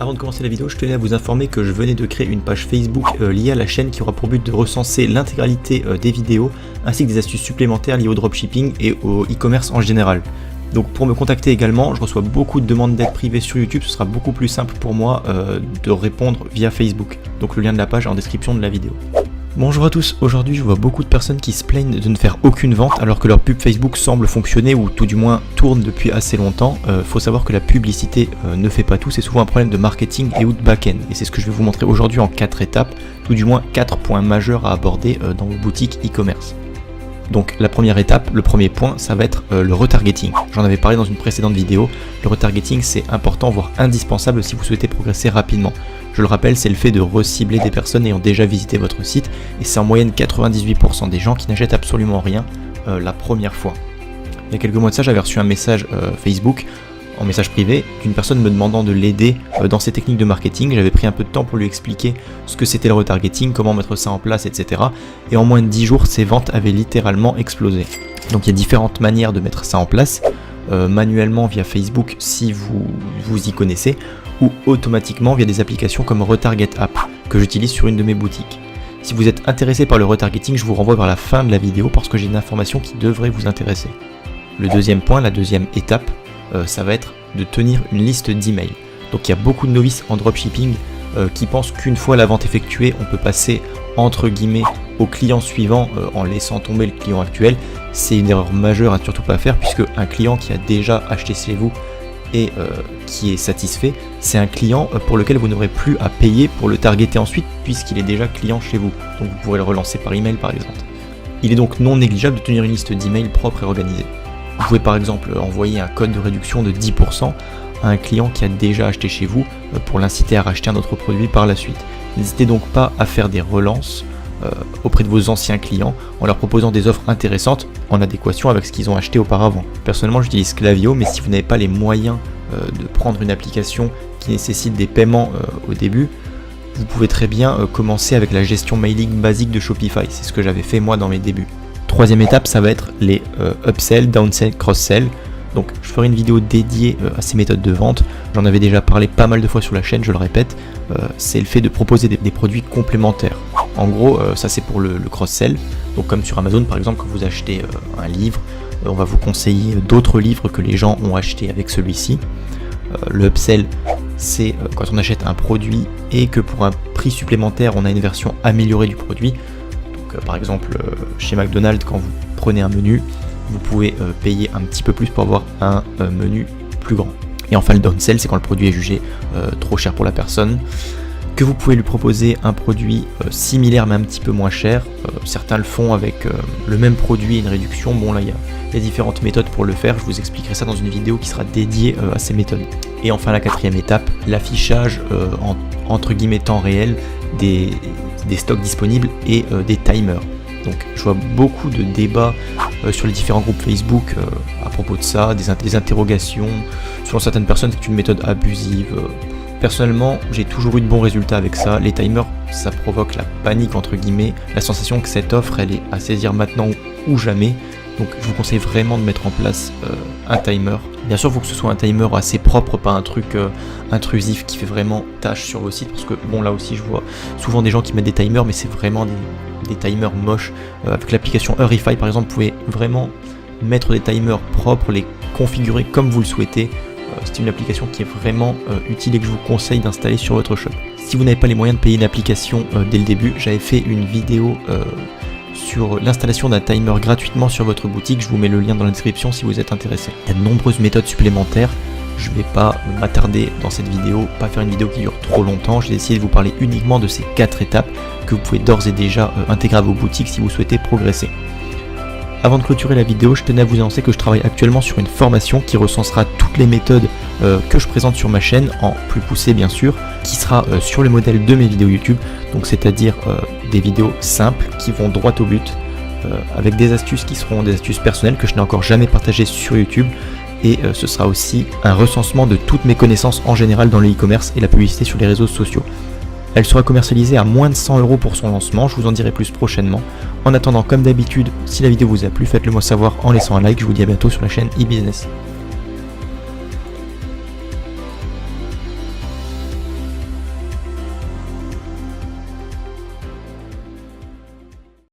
Avant de commencer la vidéo, je tenais à vous informer que je venais de créer une page Facebook liée à la chaîne qui aura pour but de recenser l'intégralité des vidéos ainsi que des astuces supplémentaires liées au dropshipping et au e-commerce en général. Donc pour me contacter également, je reçois beaucoup de demandes d'aide privée sur YouTube, ce sera beaucoup plus simple pour moi de répondre via Facebook. Donc le lien de la page est en description de la vidéo. Bonjour à tous, aujourd'hui je vois beaucoup de personnes qui se plaignent de ne faire aucune vente alors que leur pub Facebook semble fonctionner ou tout du moins tourne depuis assez longtemps. Faut savoir que la publicité ne fait pas tout, c'est souvent un problème de marketing et ou de back-end. Et c'est ce que je vais vous montrer aujourd'hui en 4 étapes, tout du moins 4 points majeurs à aborder dans vos boutiques e-commerce. Donc la première étape, le premier point, ça va être le retargeting. J'en avais parlé dans une précédente vidéo. Le retargeting c'est important voire indispensable si vous souhaitez progresser rapidement. Je le rappelle, c'est le fait de recibler des personnes ayant déjà visité votre site et c'est en moyenne 98% des gens qui n'achètent absolument rien la première fois. Il y a quelques mois de ça, j'avais reçu un message Facebook en message privé d'une personne me demandant de l'aider dans ses techniques de marketing. J'avais pris un peu de temps pour lui expliquer ce que c'était le retargeting, comment mettre ça en place, etc. Et en moins de 10 jours, ses ventes avaient littéralement explosé. Donc il y a différentes manières de mettre ça en place. Manuellement via Facebook si vous y connaissez, ou automatiquement via des applications comme Retarget App que j'utilise sur une de mes boutiques. Si vous êtes intéressé par le retargeting, je vous renvoie vers la fin de la vidéo parce que j'ai une information qui devrait vous intéresser. Le deuxième point, la deuxième étape, ça va être de tenir une liste d'emails. Donc il y a beaucoup de novices en dropshipping qui pensent qu'une fois la vente effectuée, on peut passer entre guillemets au client suivant en laissant tomber le client actuel. C'est une erreur majeure à ne surtout pas faire puisque un client qui a déjà acheté chez vous et qui est satisfait, c'est un client pour lequel vous n'aurez plus à payer pour le targeter ensuite puisqu'il est déjà client chez vous. Donc vous pourrez le relancer par email par exemple. Il est donc non négligeable de tenir une liste d'emails propre et organisée. Vous pouvez par exemple envoyer un code de réduction de 10% à un client qui a déjà acheté chez vous pour l'inciter à racheter un autre produit par la suite. N'hésitez donc pas à faire des relances auprès de vos anciens clients en leur proposant des offres intéressantes en adéquation avec ce qu'ils ont acheté auparavant. Personnellement j'utilise Klaviyo, mais si vous n'avez pas les moyens de prendre une application qui nécessite des paiements au début, vous pouvez très bien commencer avec la gestion mailing basique de Shopify, c'est ce que j'avais fait moi dans mes débuts. Troisième étape, ça va être les upsell, downsell, cross-sell. Donc je ferai une vidéo dédiée à ces méthodes de vente. J'en avais déjà parlé pas mal de fois sur la chaîne, je le répète. C'est le fait de proposer des produits complémentaires. En gros, ça c'est pour le cross-sell. Donc comme sur Amazon par exemple, quand vous achetez un livre, on va vous conseiller d'autres livres que les gens ont acheté avec celui-ci. Le upsell, c'est quand on achète un produit et que pour un prix supplémentaire, on a une version améliorée du produit. Par exemple, chez McDonald's, quand vous prenez un menu, vous pouvez payer un petit peu plus pour avoir un menu plus grand. Et enfin, le downsell, c'est quand le produit est jugé trop cher pour la personne, que vous pouvez lui proposer un produit similaire mais un petit peu moins cher. Certains le font avec le même produit et une réduction. Bon, là, il y a différentes méthodes pour le faire. Je vous expliquerai ça dans une vidéo qui sera dédiée à ces méthodes. Et enfin, la quatrième étape, l'affichage entre guillemets temps réel des stocks disponibles et des timers. Donc je vois beaucoup de débats sur les différents groupes Facebook à propos de ça, des interrogations. Selon certaines personnes, c'est une méthode abusive. Personnellement, j'ai toujours eu de bons résultats avec ça. Les timers, ça provoque la panique entre guillemets, la sensation que cette offre elle est à saisir maintenant ou jamais. Donc je vous conseille vraiment de mettre en place un timer. Bien sûr, il faut que ce soit un timer assez propre, pas un truc intrusif qui fait vraiment tâche sur vos sites. Parce que bon, là aussi je vois souvent des gens qui mettent des timers, mais c'est vraiment des timers moches. Avec l'application Heurify par exemple, vous pouvez vraiment mettre des timers propres, les configurer comme vous le souhaitez. C'est une application qui est vraiment utile et que je vous conseille d'installer sur votre shop. Si vous n'avez pas les moyens de payer une application dès le début, j'avais fait une vidéo sur l'installation d'un timer gratuitement sur votre boutique. Je vous mets le lien dans la description si vous êtes intéressé. Il y a de nombreuses méthodes supplémentaires. Je ne vais pas m'attarder dans cette vidéo, pas faire une vidéo qui dure trop longtemps. J'ai essayé de vous parler uniquement de ces 4 étapes que vous pouvez d'ores et déjà intégrer à vos boutiques si vous souhaitez progresser. Avant de clôturer la vidéo, je tenais à vous annoncer que je travaille actuellement sur une formation qui recensera toutes les méthodes que je présente sur ma chaîne, en plus poussé bien sûr, qui sera sur le modèle de mes vidéos YouTube, donc c'est-à-dire des vidéos simples qui vont droit au but, avec des astuces qui seront des astuces personnelles que je n'ai encore jamais partagées sur YouTube, et ce sera aussi un recensement de toutes mes connaissances en général dans le e-commerce et la publicité sur les réseaux sociaux. Elle sera commercialisée à moins de 100 € pour son lancement, je vous en dirai plus prochainement. En attendant, comme d'habitude, si la vidéo vous a plu, faites-le moi savoir en laissant un like. Je vous dis à bientôt sur la chaîne e-business.